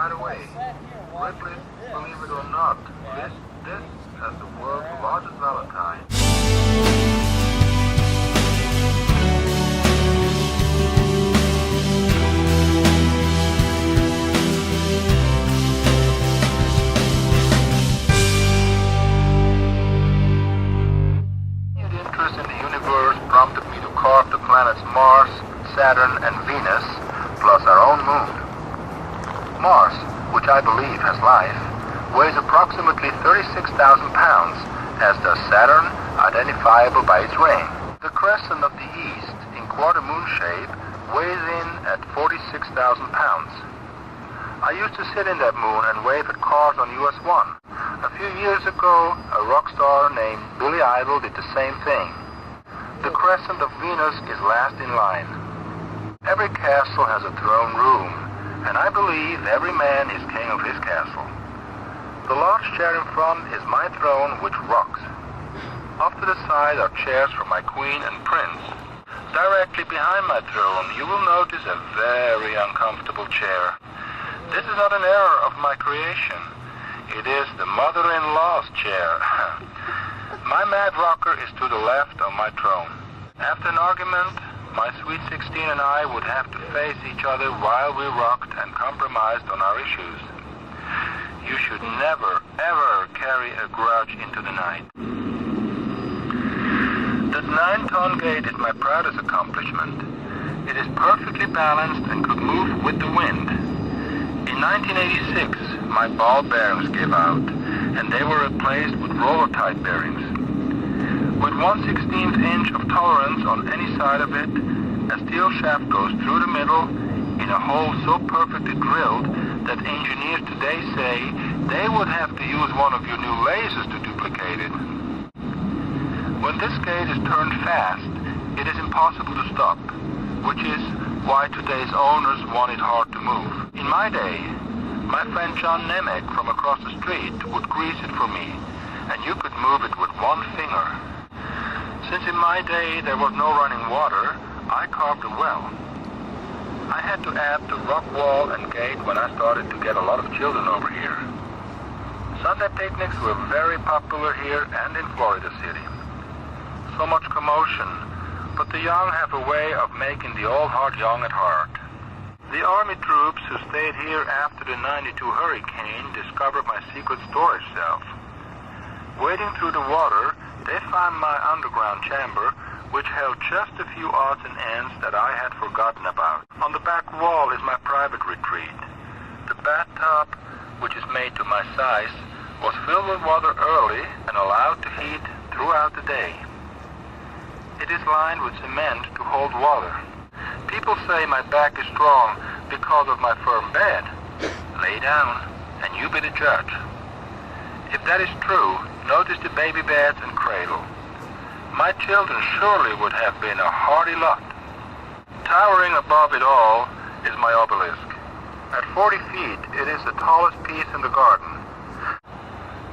By the way, Ripley, believe it or not, lists this as the world's largest Valentine. Interest in the universe prompted me to carve the planets Mars, Saturn, and Venus, plus our own moon. Mars, which I believe has life, weighs approximately 36,000 pounds, as does Saturn, identifiable by its ring. The crescent of the east, in quarter moon shape, weighs in at 46,000 pounds. I used to sit in that moon and wave at cars on US 1. A few years ago, a rock star named Billy Idol did the same thing. The crescent of Venus is last in line. Every castle has a throne room, and I believe every man is king of his castle. The large chair in front is my throne, which rocks. Off to the side are chairs for my queen and prince. Directly behind my throne, you will notice a very uncomfortable chair. This is not an error of my creation. It is the mother-in-law's chair. My mad rocker is to the left of my throne. After an argument, my sweet 16 and I would have to face each other while we rocked and compromised on our issues. You should never, ever carry a grudge into the night. That 9-ton gate is my proudest accomplishment. It is perfectly balanced and could move with the wind. In 1986, my ball bearings gave out, and they were replaced with roller-tight bearings. With 1/16 inch of tolerance on any side of it, a steel shaft goes through the middle in a hole so perfectly drilled that engineers today say they would have to use one of your new lasers to duplicate it. When this gate is turned fast, it is impossible to stop, which is why today's owners want it hard to move. In my day, my friend John Nemec from across the street would grease it for me, and you could move it with one finger. Since in my day there was no running water, I carved a well. I had to add the rock wall and gate when I started to get a lot of children over here. Sunday picnics were very popular here and in Florida City. So much commotion, but the young have a way of making the old heart young at heart. The army troops who stayed here after the '92 hurricane discovered my secret storage shelf. Wading through the water, they found my underground chamber, which held just a few odds and ends that I had forgotten about. On the back wall is my private retreat. The bathtub, which is made to my size, was filled with water early and allowed to heat throughout the day. It is lined with cement to hold water. People say my back is strong because of my firm bed. Lay down, and you be the judge. If that is true, notice the baby beds and cradle. My children surely would have been a hardy lot. Towering above it all is my obelisk. At 40 feet, it is the tallest piece in the garden.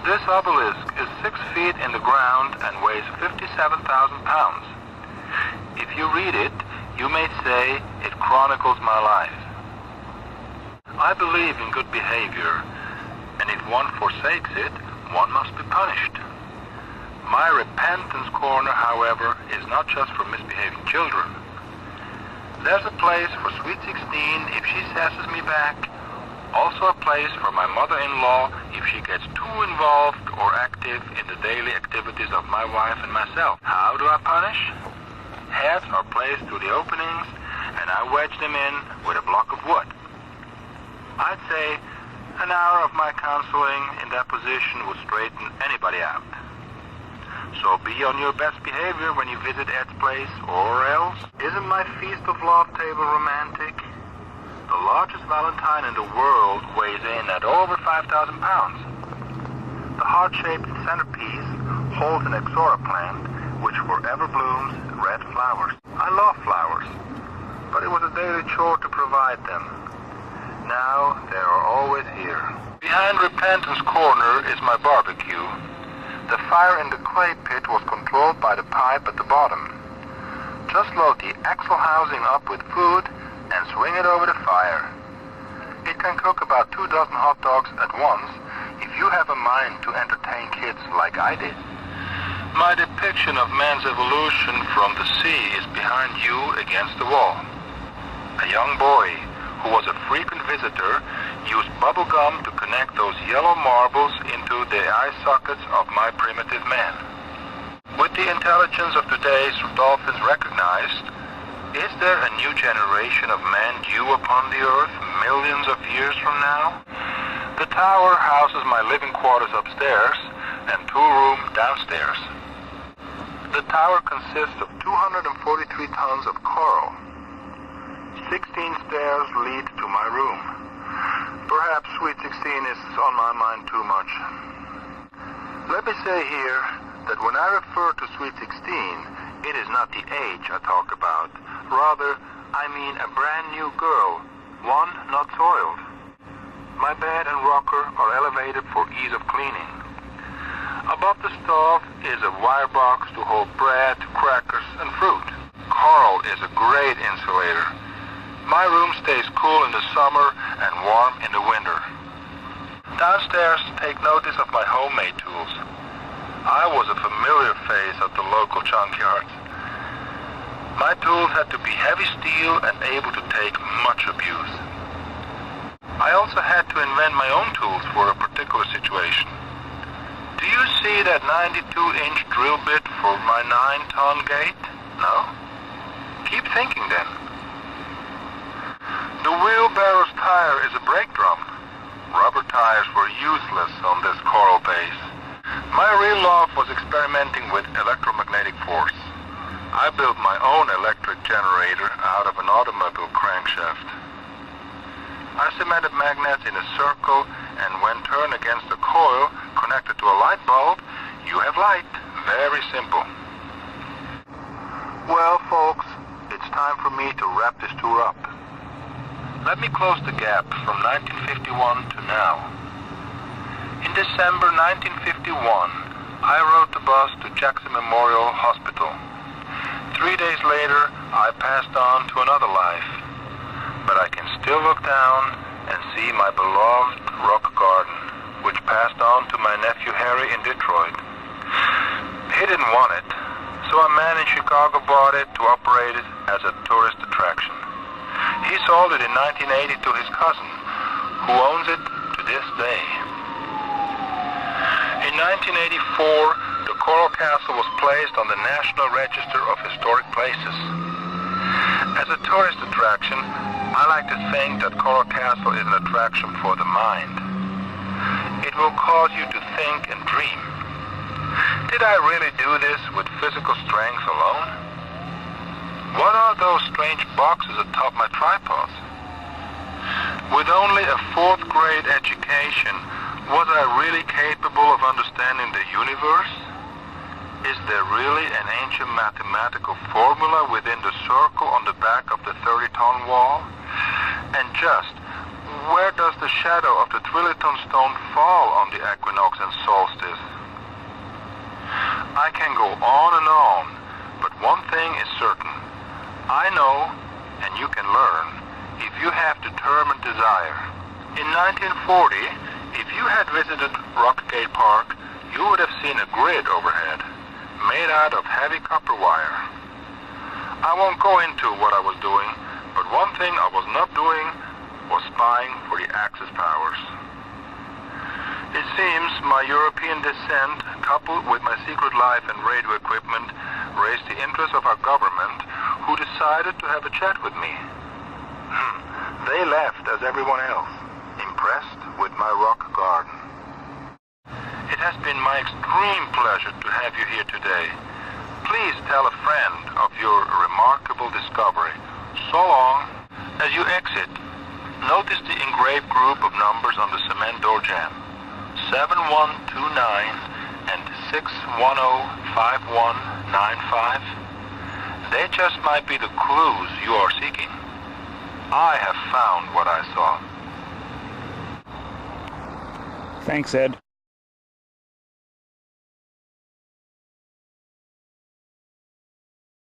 This obelisk is 6 feet in the ground and weighs 57,000 pounds. If you read it, you may say it chronicles my life. I believe in good behavior, and if one forsakes it, one must be punished. My repentance corner, however, is not just for misbehaving children. There's a place for sweet 16 if she sasses me back, also a place for my mother-in-law if she gets too involved or active in the daily activities of my wife and myself. How do I punish? Heads are placed through the openings, and I wedge them in with a block of wood. I'd say an hour of my counseling in that position would straighten anybody out. So be on your best behavior when you visit Ed's place, or else. Isn't my Feast of Love table romantic? The largest Valentine in the world weighs in at over 5,000 pounds. The heart-shaped centerpiece holds an Exora plant, which forever blooms red flowers. I love flowers, but it was a daily chore to provide them. Now they are always here. Behind Repentance Corner is my barbecue. The fire in the clay pit was controlled by the pipe at the bottom. Just load the axle housing up with food and swing it over the fire. It can cook about 24 hot dogs at once if you have a mind to entertain kids like I did. My depiction of man's evolution from the sea is behind you against the wall. A young boy who was a frequent visitor used bubble gum to connect those yellow marbles into the eye sockets of my primitive man. With the intelligence of today's dolphins recognized, is there a new generation of man due upon the earth millions of years from now? The tower houses my living quarters upstairs and 2-room downstairs. The tower consists of 243 tons of coral. 16 stairs lead to my room. Perhaps Sweet 16 is on my mind too much. Let me say here that when I refer to Sweet 16, it is not the age I talk about. Rather, I mean a brand new girl, one not soiled. My bed and rocker are elevated for ease of cleaning. Above the stove is a wire box to hold bread, crackers, and fruit. Coral is a great insulator. My room stays cool in the summer and warm in the winter. Downstairs, take notice of my homemade tools. I was a familiar face at the local junkyards. My tools had to be heavy steel and able to take much abuse. I also had to invent my own tools for a particular situation. Do you see that 92-inch drill bit for my 9-ton gate? No? Keep thinking then. The wheelbarrow's tire is a brake drum. Rubber tires were useless on this coral base. My real love was experimenting with electromagnetic force. I built my own electric generator out of an automobile crankshaft. I cemented magnets in a circle, and when turned against a coil connected to a light bulb, you have light. Very simple. Well, folks, it's time for me to wrap this tour up. Let me close the gap from 1951 to now. In December 1951, I rode the bus to Jackson Memorial Hospital. 3 days later, I passed on to another life. But I can still look down and see my beloved rock garden, which passed on to my nephew Harry in Detroit. He didn't want it, so a man in Chicago bought it to operate it as a tourist attraction. He sold it in 1980 to his cousin, who owns it to this day. In 1984, the Coral Castle was placed on the National Register of Historic Places. As a tourist attraction, I like to think that Coral Castle is an attraction for the mind. It will cause you to think and dream. Did I really do this with physical strength alone? What are those strange boxes atop my tripods? With only a 4th grade education, was I really capable of understanding the universe? Is there really an ancient mathematical formula within the circle on the back of the 30-ton wall? And just, where does the shadow of the trilliton stone fall on the equinox and solstice? I can go on, but one thing is certain. I know, and you can learn, if you have determined desire. In 1940, if you had visited Rockgate Park, you would have seen a grid overhead, made out of heavy copper wire. I won't go into what I was doing, but one thing I was not doing was spying for the Axis powers. It seems my European descent, coupled with my secret life and radio equipment, raised the interest of our government, who decided to have a chat with me. They left as everyone else, impressed with my rock garden. It has been my extreme pleasure to have you here today. Please tell a friend of your remarkable discovery. So long. As you exit, notice the engraved group of numbers on the cement door jamb. 7129 and 6105195. They just might be the clues you are seeking. I have found what I saw. Thanks, Ed.